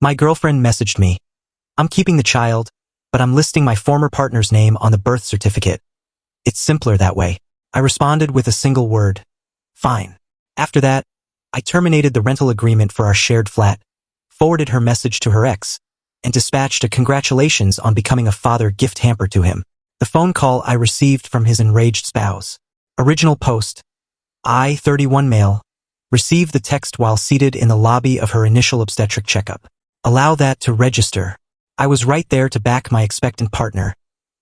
My girlfriend messaged me. I'm keeping the child, but I'm listing my former partner's name on the birth certificate. It's simpler that way. I responded with a single word. Fine. After that, I terminated the rental agreement for our shared flat, forwarded her message to her ex, and dispatched a congratulations on becoming a father gift hamper to him. The phone call I received from his enraged spouse. Original post. I, 31 male, received the text while seated in the lobby of her initial obstetric checkup. Allow that to register. I was right there to back my expectant partner,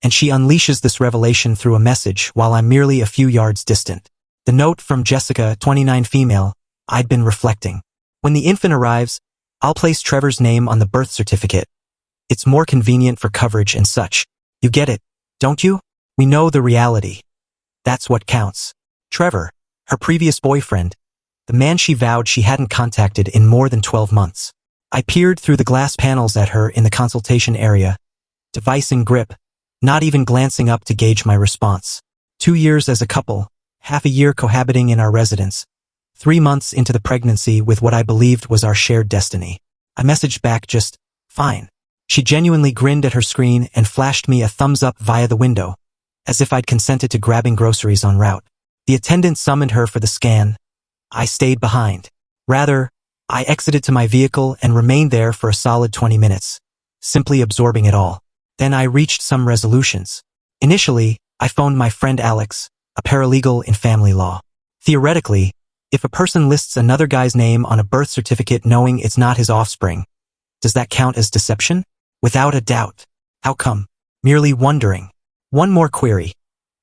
and she unleashes this revelation through a message while I'm merely a few yards distant. The note from Jessica, 29 female, I'd been reflecting. When the infant arrives, I'll place Trevor's name on the birth certificate. It's more convenient for coverage and such. You get it, don't you? We know the reality. That's what counts. Trevor, her previous boyfriend, the man she vowed she hadn't contacted in more than 12 months. I peered through the glass panels at her in the consultation area, device in grip, not even glancing up to gauge my response. 2 years as a couple, half a year cohabiting in our residence, 3 months into the pregnancy with what I believed was our shared destiny. I messaged back just, fine. She genuinely grinned at her screen and flashed me a thumbs up via the window, as if I'd consented to grabbing groceries en route. The attendant summoned her for the scan. I stayed behind. Rather, I exited to my vehicle and remained there for a solid 20 minutes, simply absorbing it all. Then I reached some resolutions. Initially, I phoned my friend Alex, a paralegal in family law. Theoretically, if a person lists another guy's name on a birth certificate knowing it's not his offspring, does that count as deception? Without a doubt. How come? Merely wondering. One more query.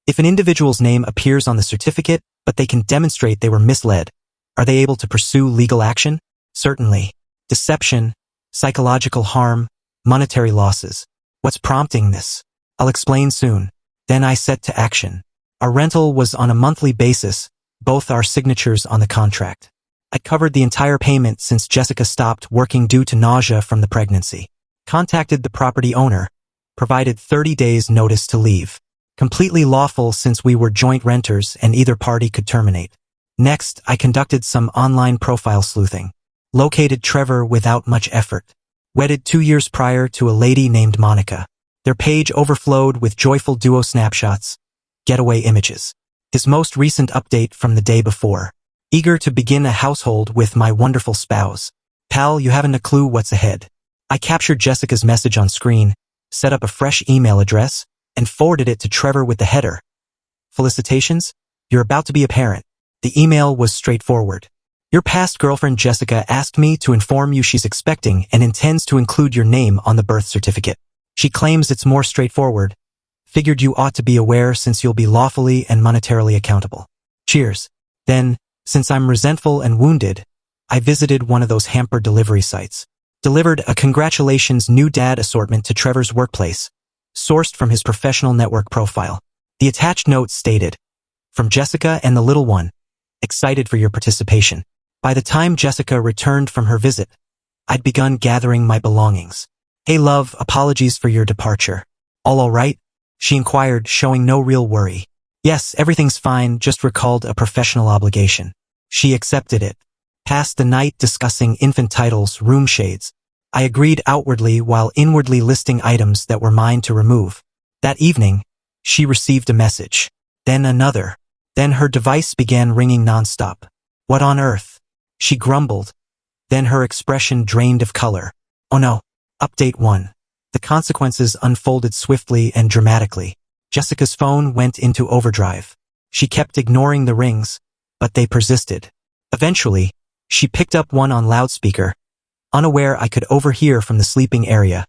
If an individual's name appears on the certificate, but they can demonstrate they were misled, are they able to pursue legal action? Certainly. Deception, psychological harm, monetary losses. What's prompting this? I'll explain soon. Then I set to action. Our rental was on a monthly basis, both our signatures on the contract. I covered the entire payment since Jessica stopped working due to nausea from the pregnancy. Contacted the property owner, provided 30 days notice to leave. Completely lawful since we were joint renters and either party could terminate. Next, I conducted some online profile sleuthing. Located Trevor without much effort. Wedded 2 years prior to a lady named Monica. Their page overflowed with joyful duo snapshots, getaway images. His most recent update from the day before. Eager to begin a household with my wonderful spouse. Pal, you haven't a clue what's ahead. I captured Jessica's message on screen, set up a fresh email address, and forwarded it to Trevor with the header. Felicitations, you're about to be a parent. The email was straightforward. Your past girlfriend Jessica asked me to inform you she's expecting and intends to include your name on the birth certificate. She claims it's more straightforward. Figured you ought to be aware since you'll be lawfully and monetarily accountable. Cheers. Then, since I'm resentful and wounded, I visited one of those hamper delivery sites. Delivered a congratulations new dad assortment to Trevor's workplace, sourced from his professional network profile. The attached note stated, from Jessica and the little one, excited for your participation. By the time Jessica returned from her visit, I'd begun gathering my belongings. Hey love, apologies for your departure. All right? She inquired, showing no real worry. Yes, everything's fine, just recalled a professional obligation. She accepted it. Passed the night discussing infant titles, room shades. I agreed outwardly while inwardly listing items that were mine to remove. That evening, she received a message. Then another. Then her device began ringing nonstop. What on earth? She grumbled. Then her expression drained of color. Oh no. Update 1. The consequences unfolded swiftly and dramatically. Jessica's phone went into overdrive. She kept ignoring the rings, but they persisted. Eventually, she picked up one on loudspeaker, unaware I could overhear from the sleeping area,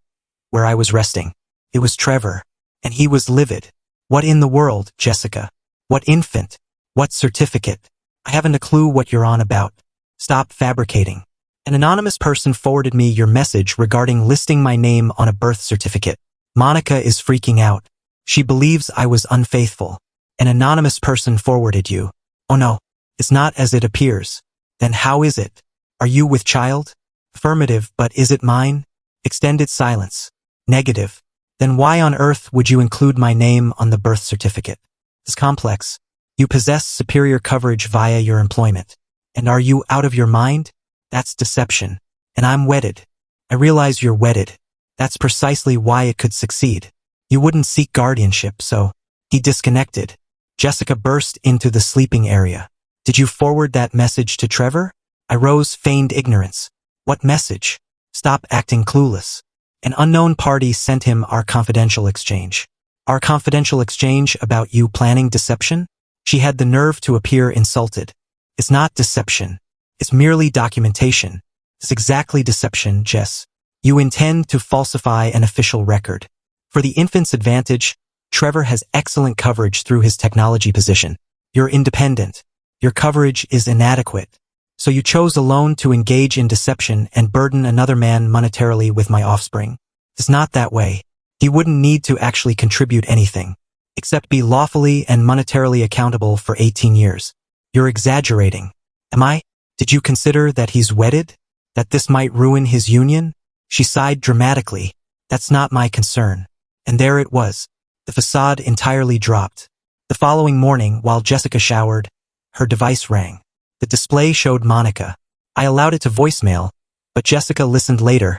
where I was resting. It was Trevor, and he was livid. What in the world, Jessica? What infant? What certificate? I haven't a clue what you're on about. Stop fabricating. An anonymous person forwarded me your message regarding listing my name on a birth certificate. Monica is freaking out. She believes I was unfaithful. An anonymous person forwarded you. Oh no, it's not as it appears. Then how is it? Are you with child? Affirmative, but is it mine? Extended silence. Negative. Then why on earth would you include my name on the birth certificate? It's complex. You possess superior coverage via your employment. And are you out of your mind? That's deception. And I'm wedded. I realize you're wedded. That's precisely why it could succeed. You wouldn't seek guardianship, so he disconnected. Jessica burst into the sleeping area. Did you forward that message to Trevor? I rose, feigned ignorance. What message? Stop acting clueless. An unknown party sent him our confidential exchange. Our confidential exchange about you planning deception? She had the nerve to appear insulted. It's not deception. It's merely documentation. It's exactly deception, Jess. You intend to falsify an official record. For the infant's advantage, Trevor has excellent coverage through his technology position. You're independent. Your coverage is inadequate. So you chose alone to engage in deception and burden another man monetarily with my offspring. It's not that way. He wouldn't need to actually contribute anything, except be lawfully and monetarily accountable for 18 years. You're exaggerating. Am I? Did you consider that he's wedded? That this might ruin his union? She sighed dramatically. That's not my concern. And there it was. The facade entirely dropped. The following morning, while Jessica showered, her device rang. The display showed Monica. I allowed it to voicemail, but Jessica listened later,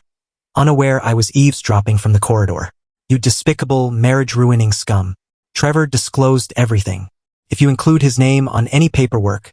unaware I was eavesdropping from the corridor. You despicable, marriage-ruining scum. Trevor disclosed everything. If you include his name on any paperwork,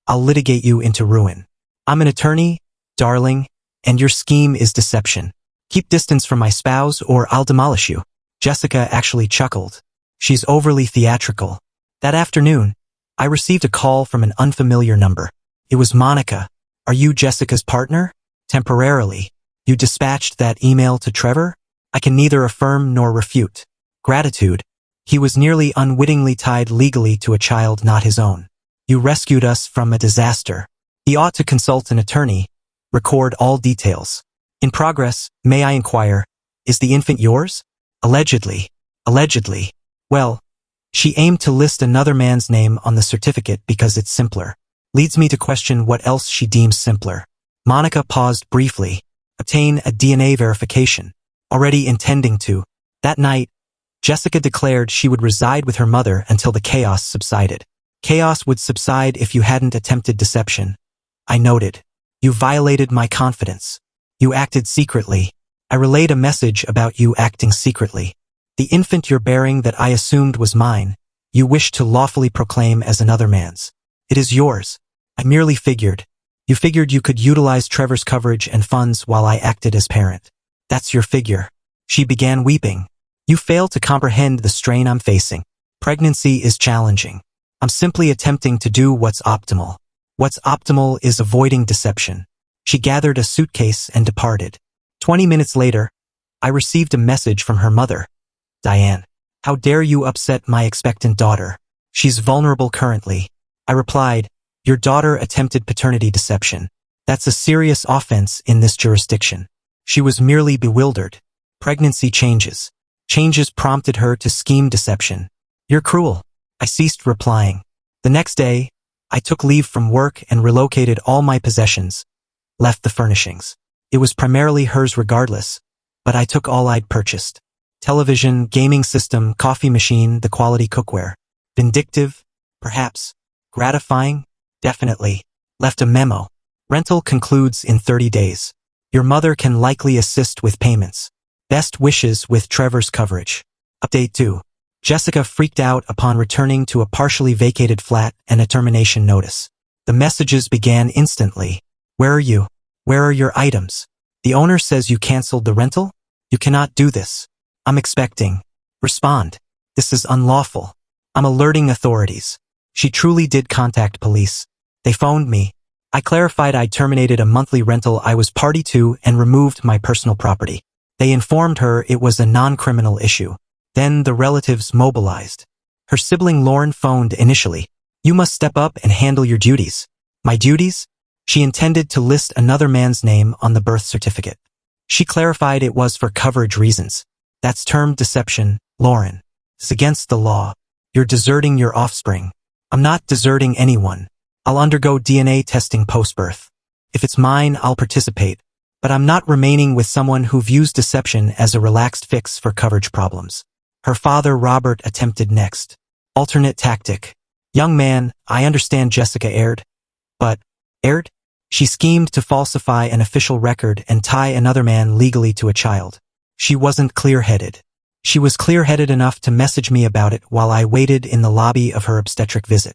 I'll litigate you into ruin. I'm an attorney, darling, and your scheme is deception. Keep distance from my spouse or I'll demolish you. Jessica actually chuckled. She's overly theatrical. That afternoon, I received a call from an unfamiliar number. It was Monica. Are you Jessica's partner? Temporarily. You dispatched that email to Trevor? I can neither affirm nor refute. Gratitude. He was nearly unwittingly tied legally to a child not his own. You rescued us from a disaster. He ought to consult an attorney. Record all details. In progress, may I inquire, is the infant yours? Allegedly. Allegedly. Well, she aimed to list another man's name on the certificate because it's simpler. Leads me to question what else she deems simpler. Monica paused briefly. Obtain a DNA verification. Already intending to. That night, Jessica declared she would reside with her mother until the chaos subsided. Chaos would subside if you hadn't attempted deception. I noted. You violated my confidence. You acted secretly. I relayed a message about you acting secretly. The infant you're bearing that I assumed was mine, you wished to lawfully proclaim as another man's. It is yours. I merely figured. You figured you could utilize Trevor's coverage and funds while I acted as parent. That's your figure. She began weeping. You fail to comprehend the strain I'm facing. Pregnancy is challenging. I'm simply attempting to do what's optimal. What's optimal is avoiding deception. She gathered a suitcase and departed. 20 minutes later, I received a message from her mother. Diane, how dare you upset my expectant daughter? She's vulnerable currently. I replied, your daughter attempted paternity deception. That's a serious offense in this jurisdiction. She was merely bewildered. Pregnancy changes. Changes prompted her to scheme deception. You're cruel. I ceased replying. The next day, I took leave from work and relocated all my possessions. Left the furnishings. It was primarily hers regardless, but I took all I'd purchased. Television, gaming system, coffee machine, the quality cookware. Vindictive? Perhaps. Gratifying? Definitely. Left a memo. Rental concludes in 30 days. Your mother can likely assist with payments. Best wishes with Trevor's coverage. Update 2. Jessica freaked out upon returning to a partially vacated flat and a termination notice. The messages began instantly. Where are you? Where are your items? The owner says you canceled the rental? You cannot do this. I'm expecting. Respond. This is unlawful. I'm alerting authorities. She truly did contact police. They phoned me. I clarified I terminated a monthly rental I was party to and removed my personal property. They informed her it was a non-criminal issue. Then the relatives mobilized. Her sibling Lauren phoned initially. You must step up and handle your duties. My duties? She intended to list another man's name on the birth certificate. She clarified it was for coverage reasons. That's termed deception, Lauren. It's against the law. You're deserting your offspring. I'm not deserting anyone. I'll undergo DNA testing post-birth. If it's mine, I'll participate. But I'm not remaining with someone who views deception as a relaxed fix for coverage problems. Her father, Robert, attempted next. Alternate tactic. Young man, I understand Jessica erred. But, erred? She schemed to falsify an official record and tie another man legally to a child. She wasn't clear-headed. She was clear-headed enough to message me about it while I waited in the lobby of her obstetric visit.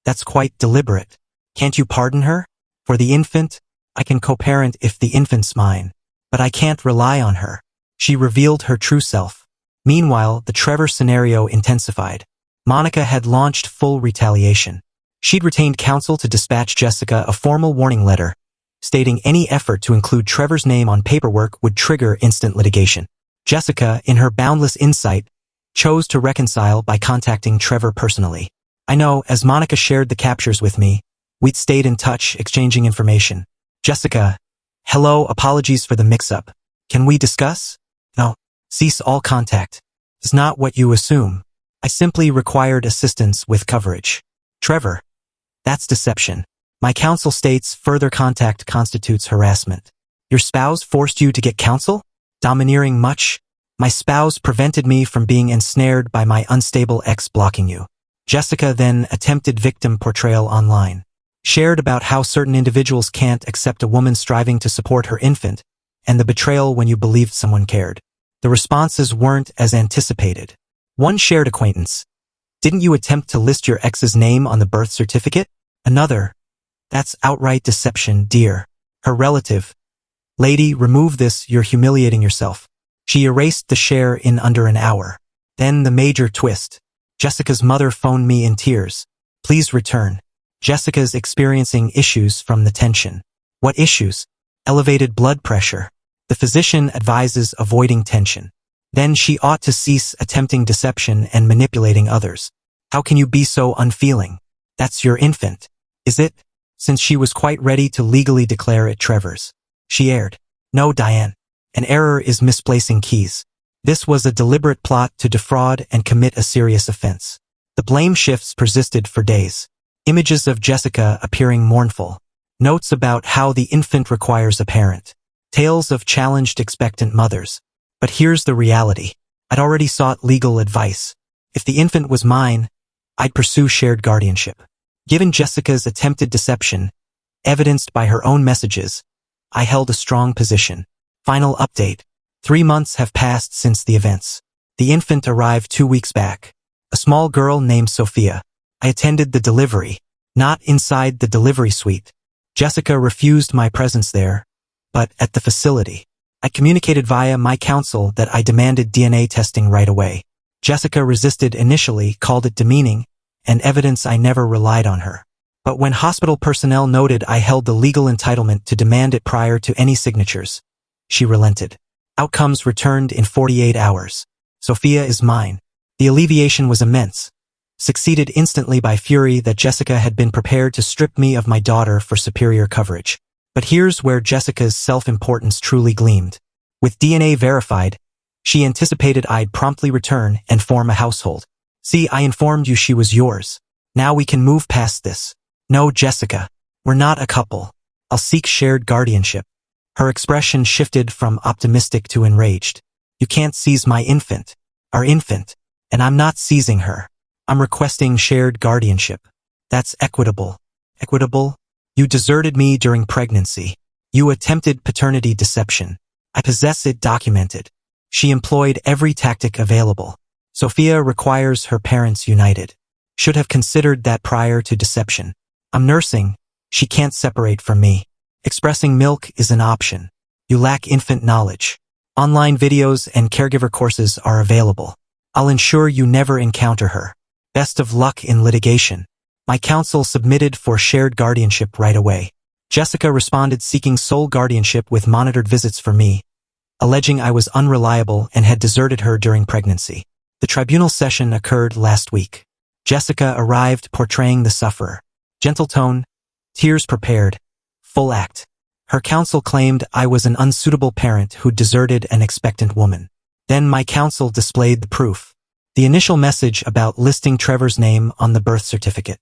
That's quite deliberate. Can't you pardon her? For the infant, I can co-parent if the infant's mine. But I can't rely on her. She revealed her true self. Meanwhile, the Trevor scenario intensified. Monica had launched full retaliation. She'd retained counsel to dispatch Jessica a formal warning letter, stating any effort to include Trevor's name on paperwork would trigger instant litigation. Jessica, in her boundless insight, chose to reconcile by contacting Trevor personally. I know, as Monica shared the captures with me, we'd stayed in touch, exchanging information. Jessica, hello, apologies for the mix-up. Can we discuss? No. Cease all contact. It's not what you assume. I simply required assistance with coverage. Trevor. That's deception. My counsel states further contact constitutes harassment. Your spouse forced you to get counsel? Domineering much? My spouse prevented me from being ensnared by my unstable ex blocking you. Jessica then attempted victim portrayal online. Shared about how certain individuals can't accept a woman striving to support her infant, and the betrayal when you believed someone cared. The responses weren't as anticipated. One shared acquaintance. Didn't you attempt to list your ex's name on the birth certificate? Another. That's outright deception, dear. Her relative. Lady, remove this, you're humiliating yourself. She erased the share in under an hour. Then the major twist. Jessica's mother phoned me in tears. Please return. Jessica's experiencing issues from the tension. What issues? Elevated blood pressure. The physician advises avoiding tension. Then she ought to cease attempting deception and manipulating others. How can you be so unfeeling? That's your infant. Is it? Since she was quite ready to legally declare it Trevor's. She erred. No, Diane. An error is misplacing keys. This was a deliberate plot to defraud and commit a serious offense. The blame shifts persisted for days. Images of Jessica appearing mournful. Notes about how the infant requires a parent. Tales of challenged expectant mothers. But here's the reality. I'd already sought legal advice. If the infant was mine, I'd pursue shared guardianship. Given Jessica's attempted deception, evidenced by her own messages, I held a strong position. Final update. 3 months have passed since the events. The infant arrived 2 weeks back. A small girl named Sophia. I attended the delivery, not inside the delivery suite. Jessica refused my presence there, but at the facility. I communicated via my counsel that I demanded DNA testing right away. Jessica resisted initially, called it demeaning, and evidence I never relied on her. But when hospital personnel noted I held the legal entitlement to demand it prior to any signatures, she relented. Outcomes returned in 48 hours. Sophia is mine. The alleviation was immense. Succeeded instantly by fury that Jessica had been prepared to strip me of my daughter for superior coverage. But here's where Jessica's self-importance truly gleamed. With DNA verified, she anticipated I'd promptly return and form a household. See, I informed you she was yours. Now we can move past this. No, Jessica. We're not a couple. I'll seek shared guardianship. Her expression shifted from optimistic to enraged. You can't seize my infant. Our infant. And I'm not seizing her. I'm requesting shared guardianship. That's equitable. Equitable? You deserted me during pregnancy. You attempted paternity deception. I possess it documented. She employed every tactic available. Sophia requires her parents united. Should have considered that prior to deception. I'm nursing. She can't separate from me. Expressing milk is an option. You lack infant knowledge. Online videos and caregiver courses are available. I'll ensure you never encounter her. Best of luck in litigation. My counsel submitted for shared guardianship right away. Jessica responded seeking sole guardianship with monitored visits for me, alleging I was unreliable and had deserted her during pregnancy. The tribunal session occurred last week. Jessica arrived portraying the sufferer. Gentle tone, tears prepared, full act. Her counsel claimed I was an unsuitable parent who deserted an expectant woman. Then my counsel displayed the proof. The initial message about listing Trevor's name on the birth certificate.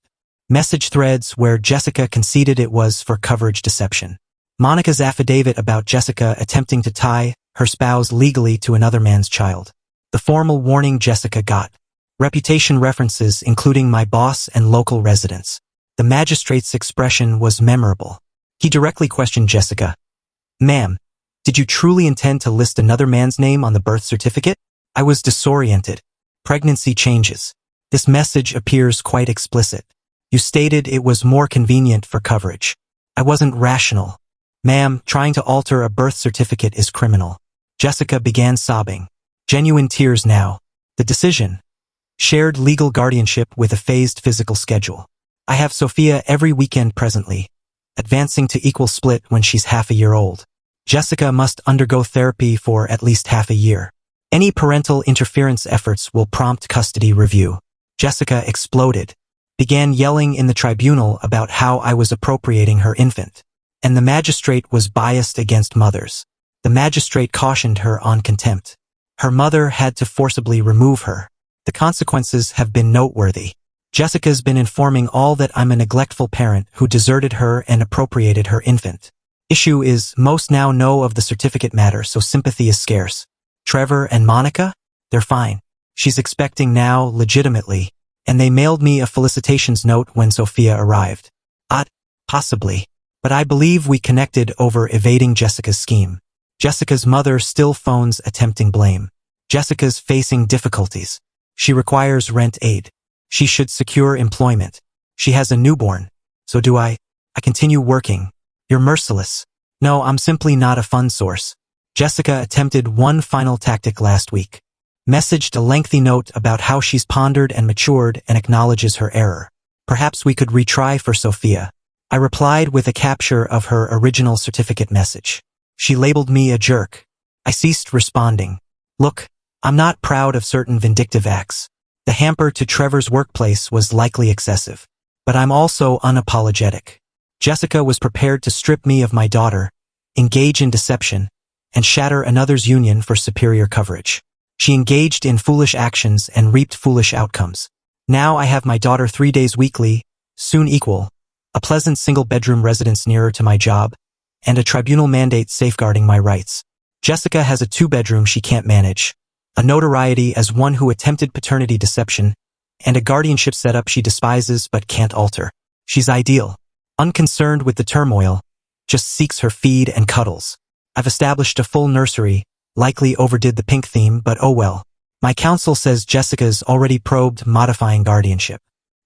Message threads where Jessica conceded it was for coverage deception. Monica's affidavit about Jessica attempting to tie her spouse legally to another man's child. The formal warning Jessica got. Reputation references including my boss and local residents. The magistrate's expression was memorable. He directly questioned Jessica. Ma'am, did you truly intend to list another man's name on the birth certificate? I was disoriented. Pregnancy changes. This message appears quite explicit. You stated it was more convenient for coverage. I wasn't rational. Ma'am, trying to alter a birth certificate is criminal. Jessica began sobbing. Genuine tears now. The decision. Shared legal guardianship with a phased physical schedule. I have Sophia every weekend presently, advancing to equal split when she's half a year old. Jessica must undergo therapy for at least half a year. Any parental interference efforts will prompt custody review. Jessica exploded, began yelling in the tribunal about how I was appropriating her infant, and the magistrate was biased against mothers. The magistrate cautioned her on contempt. Her mother had to forcibly remove her. The consequences have been noteworthy. Jessica's been informing all that I'm a neglectful parent who deserted her and appropriated her infant. Issue is, most now know of the certificate matter, so sympathy is scarce. Trevor and Monica? They're fine. She's expecting now, legitimately, and they mailed me a felicitations note when Sophia arrived. Possibly. But I believe we connected over evading Jessica's scheme. Jessica's mother still phones attempting blame. Jessica's facing difficulties. She requires rent aid. She should secure employment. She has a newborn. So do I. I continue working. You're merciless. No, I'm simply not a fun source. Jessica attempted one final tactic last week. Messaged a lengthy note about how she's pondered and matured and acknowledges her error. Perhaps we could retry for Sophia. I replied with a capture of her original certificate message. She labeled me a jerk. I ceased responding. Look, I'm not proud of certain vindictive acts. The hamper to Trevor's workplace was likely excessive. But I'm also unapologetic. Jessica was prepared to strip me of my daughter, engage in deception, and shatter another's union for superior coverage. She engaged in foolish actions and reaped foolish outcomes. Now I have my daughter 3 days weekly, soon equal, a pleasant single-bedroom residence nearer to my job, and a tribunal mandate safeguarding my rights. Jessica has a 2-bedroom she can't manage, a notoriety as one who attempted paternity deception, and a guardianship setup she despises but can't alter. She's ideal. Unconcerned with the turmoil, just seeks her feed and cuddles. I've established a full nursery, likely overdid the pink theme, but oh well. My counsel says Jessica's already probed modifying guardianship.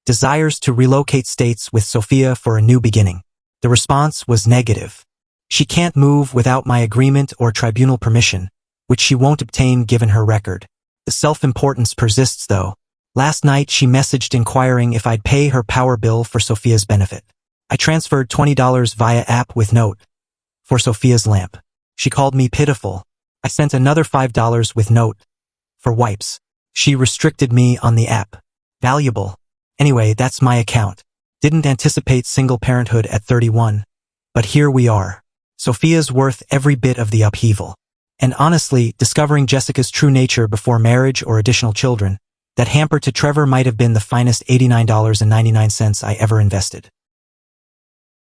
Desires to relocate states with Sophia for a new beginning. The response was negative. She can't move without my agreement or tribunal permission, which she won't obtain given her record. The self-importance persists though. Last night she messaged inquiring if I'd pay her power bill for Sophia's benefit. I transferred $20 via app with note for Sophia's lamp. She called me pitiful. I sent another $5 with note for wipes. She restricted me on the app. Valuable. Anyway, that's my account. Didn't anticipate single parenthood at 31. But here we are. Sophia's worth every bit of the upheaval. And honestly, discovering Jessica's true nature before marriage or additional children, that hamper to Trevor might have been the finest $89.99 I ever invested.